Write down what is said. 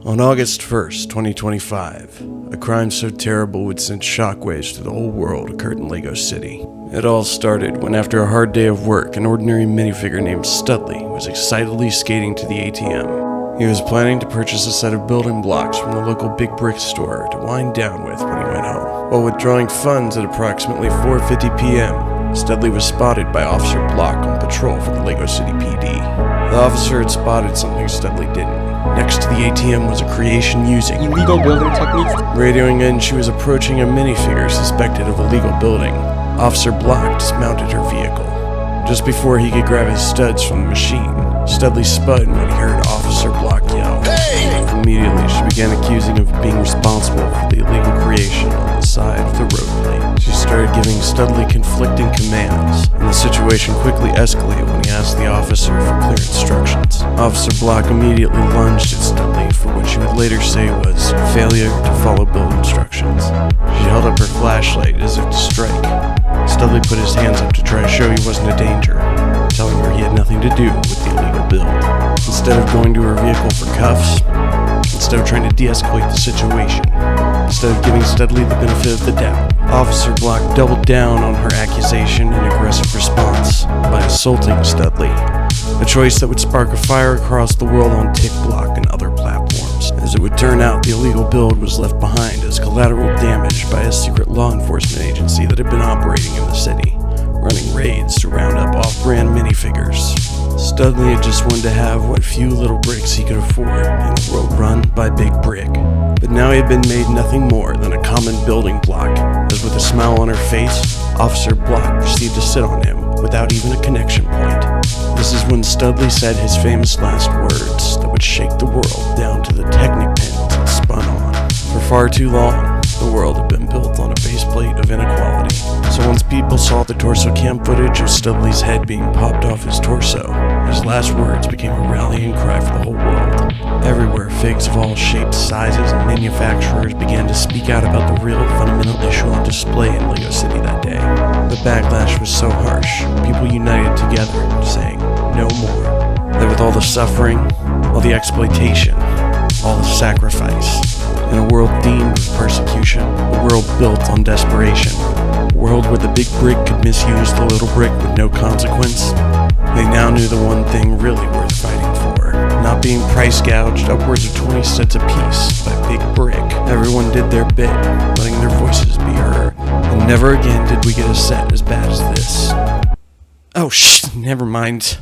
On August 1st, 2025, a crime so terrible would send shockwaves through the whole world occurred in Lego City. It all started when, after a hard day of work, an ordinary minifigure named Studley was excitedly skating to the ATM. He was planning to purchase a set of building blocks from the local big brick store to wind down with when he went home. While withdrawing funds at approximately 4:50 p.m., Studley was spotted by Officer Block on patrol for the Lego City PD. The officer had spotted something Studley didn't. Next to the ATM was a creation using illegal building techniques. Radioing in, she was approaching a minifigure suspected of illegal building. Officer Block dismounted her vehicle. Just before he could grab his studs from the machine, Studley spun when he heard Officer Block yell. Hey! Immediately, she began accusing him of being responsible for the illegal creation on the side of the road plate. She started giving Studley conflicting commands, and the situation quickly escalated when he asked the officer for clear instructions. Officer Block immediately lunged at Studley for what she would later say was failure to follow build instructions. She held up her flashlight as if to strike. Studley put his hands up to try to show he wasn't a danger, telling her he had nothing to do with the illegal build. Instead of going to her vehicle for cuffs, instead of trying to de-escalate the situation, instead of giving Studley the benefit of the doubt, Officer Block doubled down on her accusation in aggressive response by assaulting Studley, a choice that would spark a fire across the world on TikTok and other platforms. As it would turn out, the illegal build was left behind as collateral damage by a secret law enforcement agency that had been operating in the city, running raids to round up off-brand minifigures. Studley had just wanted to have what few little bricks he could afford in a world run by Big Brick. But now he had been made nothing more than a common building block, as with a smile on her face, Officer Block proceeded to sit on him without even a connection point. This is when Studley said his famous last words that would shake the world down to the technic pins it spun on. For far too long, the world had been built on a baseplate of inequality. So once people saw the torso cam footage of Studley's head being popped off his torso, his last words became a rallying cry for the whole world. Everywhere, figs of all shapes, sizes, and manufacturers began to speak out about the real fundamental issue on display in Lego City that day. The backlash was so harsh, people united together, saying, "No more." That with all the suffering, all the exploitation, all the sacrifice, in a world themed with persecution, a world built on desperation, a world where the big brick could misuse the little brick with no consequence, they now knew the one thing really worth fighting for, not being price gouged upwards of 20 cents a piece by Big Brick. Everyone did their bit, letting their voices be heard, and never again did we get a set as bad as this. Oh never mind.